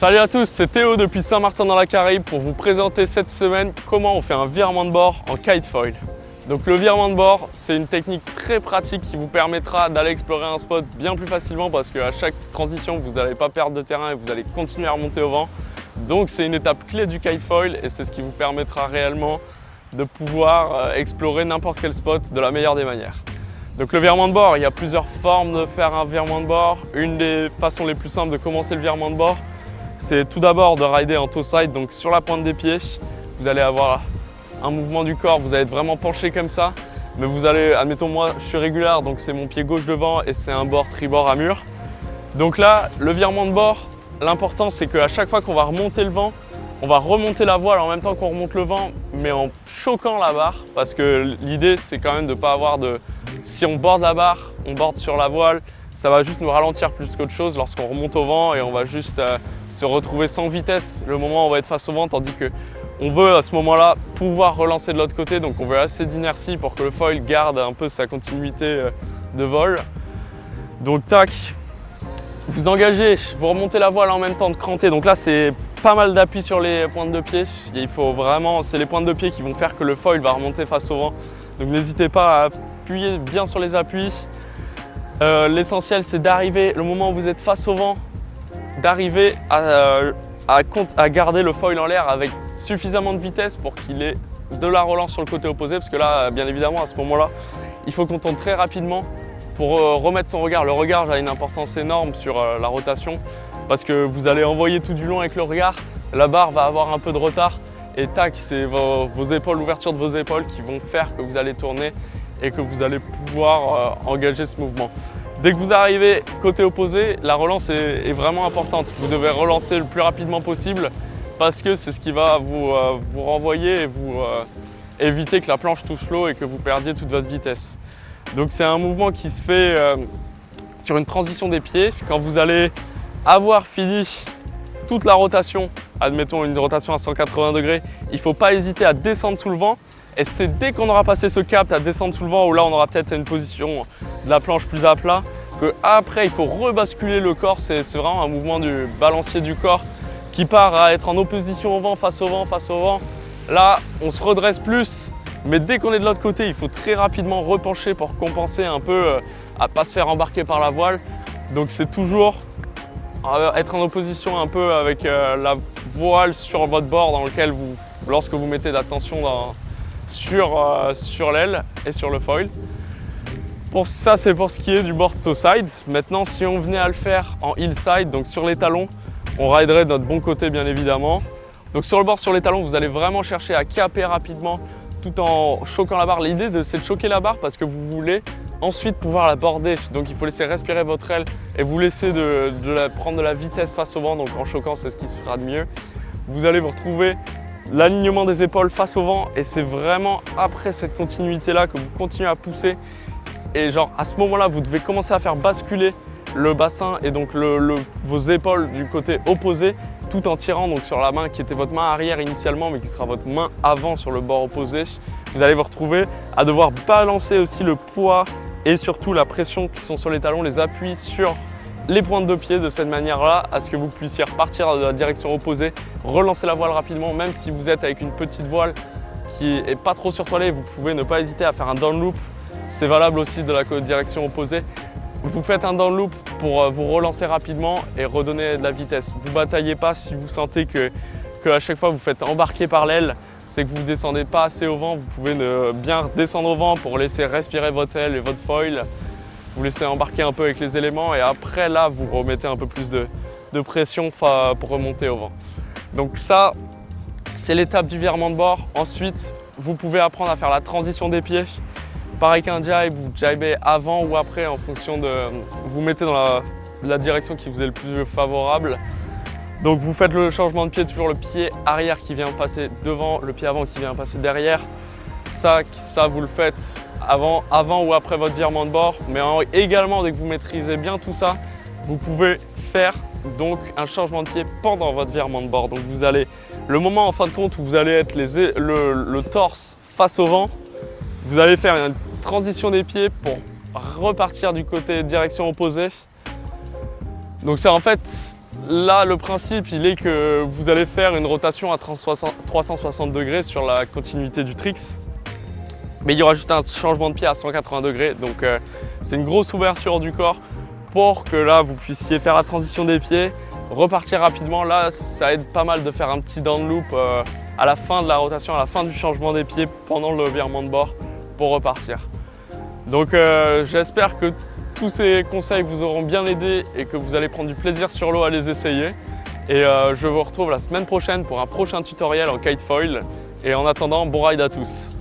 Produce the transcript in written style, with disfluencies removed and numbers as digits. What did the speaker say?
Salut à tous, c'est Théo depuis Saint-Martin dans la Caraïbe pour vous présenter cette semaine comment on fait un virement de bord en kite foil. Donc le virement de bord, c'est une technique très pratique qui vous permettra d'aller explorer un spot bien plus facilement parce qu'à chaque transition, vous n'allez pas perdre de terrain et vous allez continuer à remonter au vent. Donc c'est une étape clé du kite foil et c'est ce qui vous permettra réellement de pouvoir explorer n'importe quel spot de la meilleure des manières. Donc le virement de bord, il y a plusieurs formes de faire un virement de bord. Une des façons les plus simples de commencer le virement de bord, c'est tout d'abord de rider en toe side, donc sur la pointe des pieds. Vous allez avoir un mouvement du corps, vous allez être vraiment penché comme ça. Mais vous allez, admettons moi, je suis régulier, donc c'est mon pied gauche devant et c'est un bord tribord à mur. Donc là, le virement de bord, l'important c'est qu'à chaque fois qu'on va remonter le vent, on va remonter la voile en même temps qu'on remonte le vent, mais en choquant la barre, parce que l'idée c'est quand même de ne pas avoir de... Si on borde la barre, on borde sur la voile, ça va juste nous ralentir plus qu'autre chose lorsqu'on remonte au vent et on va juste se retrouver sans vitesse le moment où on va être face au vent, tandis qu'on veut à ce moment-là pouvoir relancer de l'autre côté, donc on veut assez d'inertie pour que le foil garde un peu sa continuité de vol. Donc tac, vous engagez, vous remontez la voile en même temps de cranter, donc là c'est pas mal d'appui sur les pointes de pied. Il faut vraiment, c'est les pointes de pied qui vont faire que le foil va remonter face au vent. Donc n'hésitez pas à appuyer bien sur les appuis. L'essentiel c'est d'arriver, le moment où vous êtes face au vent, d'arriver à garder le foil en l'air avec suffisamment de vitesse pour qu'il ait de la relance sur le côté opposé. Parce que là, bien évidemment, à ce moment-là, il faut qu'on tourne très rapidement pour remettre son regard. Le regard a une importance énorme sur la rotation. Parce que vous allez envoyer tout du long avec le regard, la barre va avoir un peu de retard et tac, c'est vos épaules, l'ouverture de vos épaules qui vont faire que vous allez tourner et que vous allez pouvoir engager ce mouvement. Dès que vous arrivez côté opposé, la relance est vraiment importante. Vous devez relancer le plus rapidement possible parce que c'est ce qui va vous renvoyer et vous éviter que la planche touche l'eau et que vous perdiez toute votre vitesse. Donc c'est un mouvement qui se fait sur une transition des pieds. Quand vous allez avoir fini toute la rotation, admettons une rotation à 180 degrés, il ne faut pas hésiter à descendre sous le vent. Et c'est dès qu'on aura passé ce cap à descendre sous le vent, où là on aura peut-être une position de la planche plus à plat, qu'après il faut rebasculer le corps. C'est vraiment un mouvement du balancier du corps qui part à être en opposition au vent, face au vent, face au vent. Là on se redresse plus, mais dès qu'on est de l'autre côté, il faut très rapidement repencher pour compenser un peu à ne pas se faire embarquer par la voile. Donc c'est toujours être en opposition un peu avec la voile sur votre bord dans lequel lorsque vous mettez de la tension sur l'aile et sur le foil. Pour ça, c'est pour ce qui est du board toe side. Maintenant, si on venait à le faire en heel side, donc sur les talons, on riderait de notre bon côté bien évidemment. Donc sur le bord, sur les talons, vous allez vraiment chercher à caper rapidement tout en choquant la barre. L'idée c'est de choquer la barre parce que vous voulez ensuite pouvoir la border. Donc il faut laisser respirer votre aile et vous laisser prendre de la vitesse face au vent. Donc en choquant, c'est ce qui se fera de mieux. Vous allez vous retrouver l'alignement des épaules face au vent et c'est vraiment après cette continuité là que vous continuez à pousser et genre à ce moment là vous devez commencer à faire basculer le bassin et donc vos épaules du côté opposé tout en tirant donc sur la main qui était votre main arrière initialement mais qui sera votre main avant sur le bord opposé. Vous allez vous retrouver à devoir balancer aussi le poids et surtout la pression qui sont sur les talons, les appuis sur les pointes de pied de cette manière-là à ce que vous puissiez repartir de la direction opposée, relancer la voile rapidement, même si vous êtes avec une petite voile qui n'est pas trop surtoilée, vous pouvez ne pas hésiter à faire un down loop. C'est valable aussi de la direction opposée. Vous faites un down loop pour vous relancer rapidement et redonner de la vitesse. Vous ne bataillez pas si vous sentez que à chaque fois vous faites embarquer par l'aile, c'est que vous ne descendez pas assez au vent. Vous pouvez bien descendre au vent pour laisser respirer votre aile et votre foil. Vous laissez embarquer un peu avec les éléments et après là vous remettez un peu plus de pression pour remonter au vent. Donc ça c'est l'étape du virement de bord. Ensuite vous pouvez apprendre à faire la transition des pieds. Pareil qu'un jibe, vous jibez avant ou après en fonction de... Vous mettez dans la direction qui vous est le plus favorable. Donc vous faites le changement de pied, toujours le pied arrière qui vient passer devant, le pied avant qui vient passer derrière. Ça vous le faites avant ou après votre virement de bord, mais également dès que vous maîtrisez bien tout ça, vous pouvez faire donc un changement de pied pendant votre virement de bord. Donc vous allez, le moment en fin de compte où vous allez être le torse face au vent, vous allez faire une transition des pieds pour repartir du côté direction opposée. Donc c'est en fait là, le principe, il est que vous allez faire une rotation à 360 degrés sur la continuité du tricks. Mais il y aura juste un changement de pied à 180 degrés. Donc, c'est une grosse ouverture du corps pour que là, vous puissiez faire la transition des pieds, repartir rapidement. Là, ça aide pas mal de faire un petit down loop à la fin de la rotation, à la fin du changement des pieds pendant le virement de bord pour repartir. Donc, j'espère que tous ces conseils vous auront bien aidé et que vous allez prendre du plaisir sur l'eau à les essayer. Et je vous retrouve la semaine prochaine pour un prochain tutoriel en kite foil. Et en attendant, bon ride à tous!